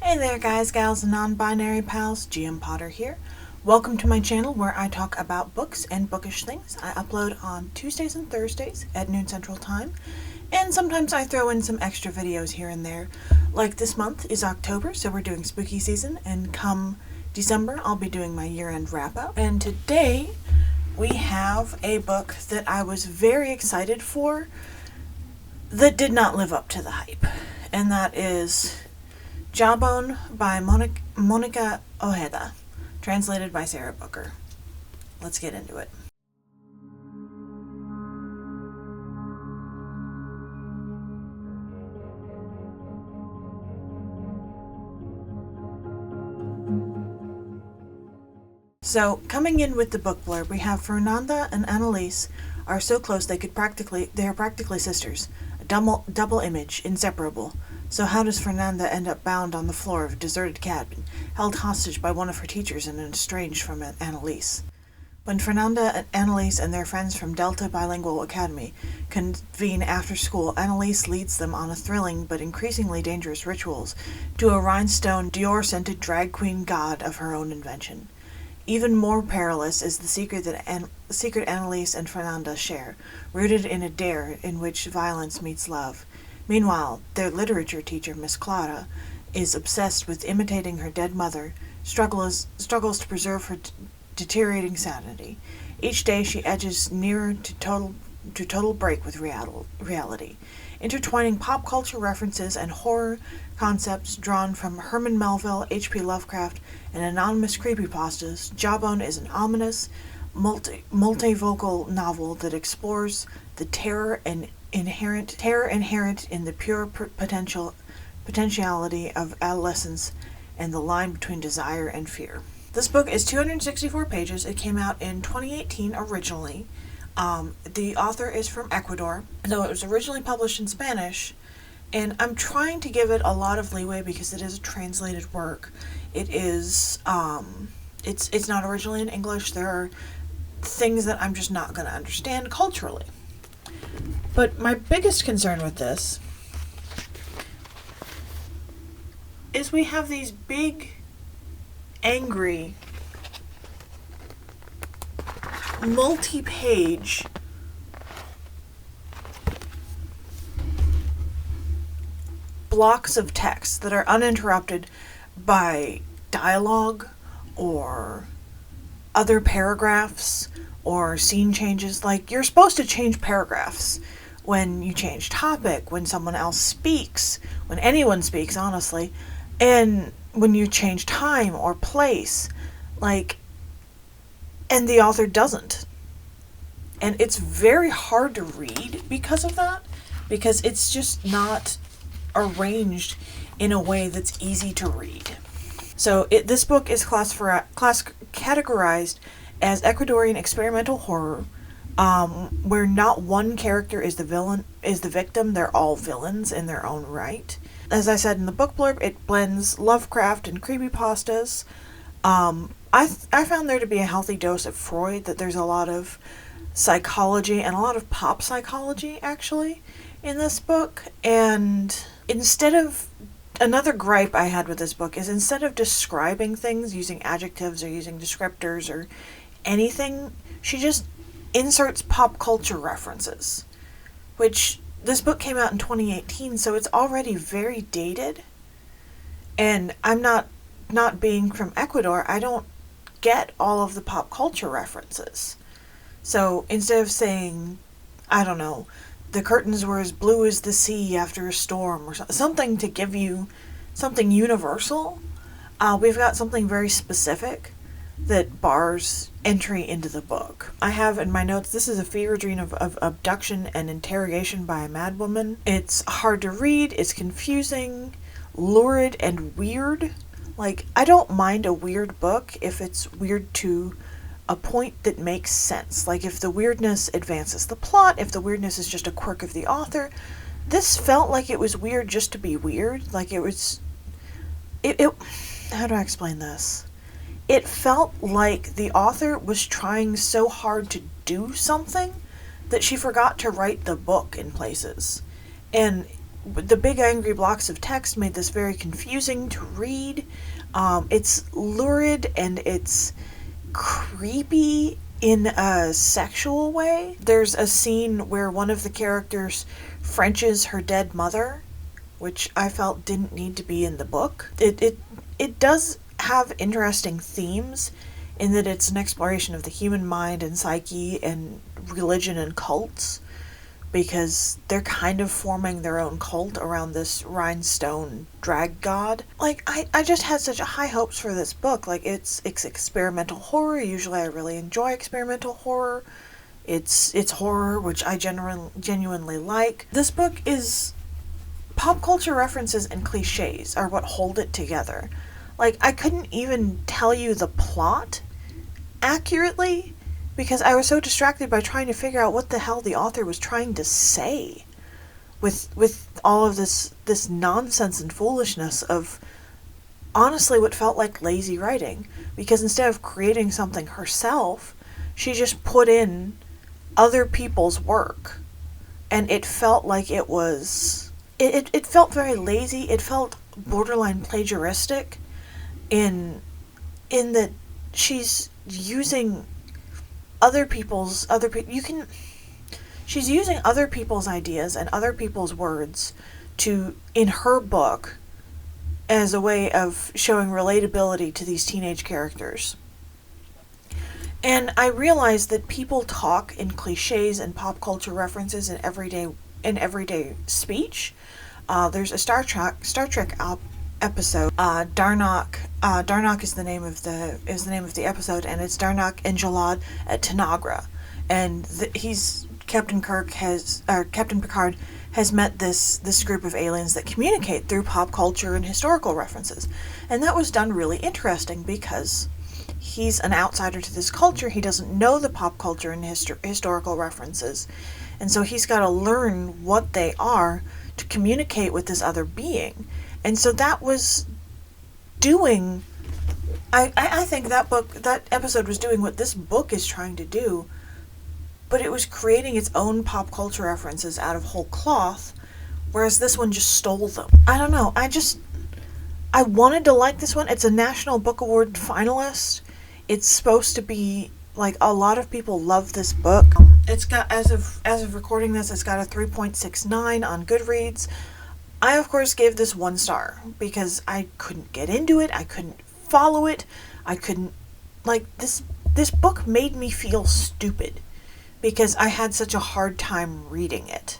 Hey there guys, gals, and non-binary pals, GM Potter here. Welcome to my channel where I talk about books and bookish things. I upload on Tuesdays and Thursdays at noon Central Time, and sometimes I throw in some extra videos here and there. Like this month is October, so we're doing spooky season, and come December I'll be doing my year-end wrap-up. And today we have a book that I was very excited for that did not live up to the hype, and that is Jawbone by Monica Ojeda, translated by Sarah Booker. Let's get into it. So, coming in with the book blurb, we have Fernanda and Annalise are so close they are practically sisters. A double image, inseparable. So how does Fernanda end up bound on the floor of a deserted cabin, held hostage by one of her teachers and estranged from Annalise? When Fernanda, Annalise, and their friends from Delta Bilingual Academy convene after school, Annalise leads them on a thrilling but increasingly dangerous rituals to a rhinestone, Dior-scented drag queen god of her own invention. Even more perilous is the secret Annalise and Fernanda share, rooted in a dare in which violence meets love. Meanwhile, their literature teacher, Miss Clara, is obsessed with imitating her dead mother, struggles to preserve her deteriorating sanity. Each day she edges nearer to total break with reality, intertwining pop culture references and horror concepts drawn from Herman Melville, H.P. Lovecraft, and anonymous creepypastas. Jawbone is an ominous, multivocal novel that explores the terror inherent in the pure potentiality of adolescence and the line between desire and fear. This book is 264 pages. It came out in 2018 originally. The author is from Ecuador, though it was originally published in Spanish, and I'm trying to give it a lot of leeway because it is a translated work. It is, it's not originally in English. There are things that I'm just not going to understand culturally. But my biggest concern with this is we have these big, angry, multi-page blocks of text that are uninterrupted by dialogue or other paragraphs or scene changes. Like, you're supposed to change paragraphs when you change topic, when someone else speaks, when anyone speaks, honestly, and when you change time or place, and the author doesn't. And it's very hard to read because of that, because it's just not arranged in a way that's easy to read. So this book is categorized as Ecuadorian experimental horror, where not one character is the victim. They're all villains in their own right. As I said in the book blurb, it blends Lovecraft and creepypastas. I found there to be a healthy dose of Freud, that there's a lot of psychology and a lot of pop psychology, actually, in this book. And another gripe I had with this book is, instead of describing things using adjectives or using descriptors or anything, she just inserts pop culture references, which this book came out in 2018, so it's already very dated. And I'm not being from Ecuador, I don't get all of the pop culture references. So instead of saying, I don't know, the curtains were as blue as the sea after a storm, or something to give you something universal, we've got something very specific that bars entry into the book. I have in my notes, this is a fever dream of abduction and interrogation by a madwoman. It's hard to read, it's confusing, lurid, and weird. I don't mind a weird book if it's weird to a point that makes sense. If the weirdness advances the plot, if the weirdness is just a quirk of the author. This felt like it was weird just to be weird. How do I explain this? It felt like the author was trying so hard to do something that she forgot to write the book in places. And the big angry blocks of text made this very confusing to read. It's lurid and it's creepy in a sexual way. There's a scene where one of the characters Frenches her dead mother, which I felt didn't need to be in the book. It does have interesting themes in that it's an exploration of the human mind and psyche and religion and cults, because they're kind of forming their own cult around this rhinestone drag god. Like, I just had such high hopes for this book. Like, it's experimental horror. Usually I really enjoy experimental horror. It's horror, which I genuinely like. This book is... pop culture references and cliches are what hold it together. Like, I couldn't even tell you the plot accurately because I was so distracted by trying to figure out what the hell the author was trying to say with all of this nonsense and foolishness of honestly what felt like lazy writing. Because instead of creating something herself, she just put in other people's work. And it felt like it was... It felt very lazy. It felt borderline plagiaristic in that she's using she's using other people's ideas and other people's words to, in her book, as a way of showing relatability to these teenage characters. And I realized that people talk in cliches and pop culture references in everyday speech. There's a Star Trek episode. Darnak is the name of the episode, and it's Darnak and Jalad at Tanagra, and Captain Picard has met this group of aliens that communicate through pop culture and historical references, and that was done really interesting because he's an outsider to this culture. He doesn't know the pop culture and historical references, and so he's got to learn what they are to communicate with this other being. And so that was doing... I think that episode was doing what this book is trying to do, but it was creating its own pop culture references out of whole cloth, whereas this one just stole them. I don't know, I wanted to like this one. It's a National Book Award finalist. It's supposed to be, like, a lot of people love this book. It's got, as of recording this, it's got a 3.69 on Goodreads. I, of course, gave this 1 star because I couldn't get into it. I couldn't follow it. I couldn't... Like, this book made me feel stupid because I had such a hard time reading it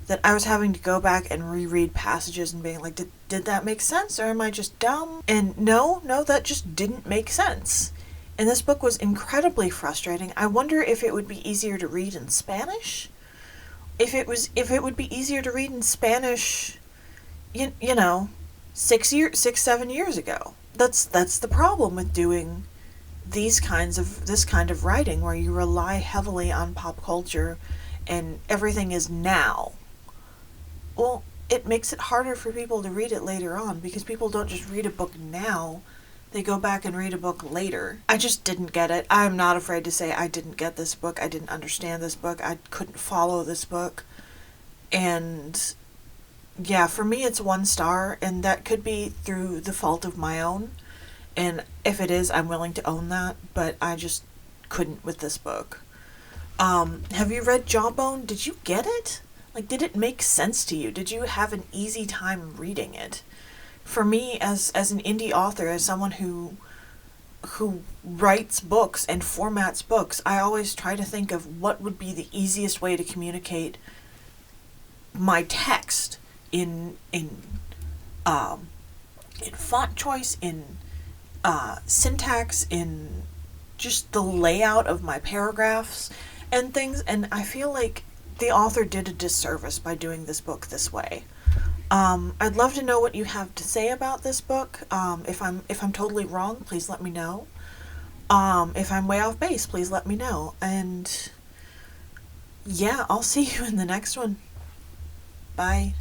that I was having to go back and reread passages and being like, did that make sense, or am I just dumb? And no, that just didn't make sense. And this book was incredibly frustrating. I wonder if it would be easier to read in Spanish. If it would be easier to read in Spanish... You know, 7 years ago. That's the problem with doing this kind of writing where you rely heavily on pop culture and everything is now. Well, it makes it harder for people to read it later on because people don't just read a book now, they go back and read a book later. I just didn't get it. I'm not afraid to say I didn't get this book. I didn't understand this book. I couldn't follow this book. And... yeah, for me it's 1 star, and that could be through the fault of my own, and if it is, I'm willing to own that, but I just couldn't with this book. Have you read Jawbone? Did you get it? Like, did it make sense to you? Did you have an easy time reading it? For me, as an indie author, as someone who writes books and formats books, I always try to think of what would be the easiest way to communicate my text in font choice, in syntax, in just the layout of my paragraphs and things, and I feel like the author did a disservice by doing this book this way. I'd love to know what you have to say about this book. If I'm totally wrong, please let me know. If I'm way off base, please let me know. And yeah, I'll see you in the next one. Bye.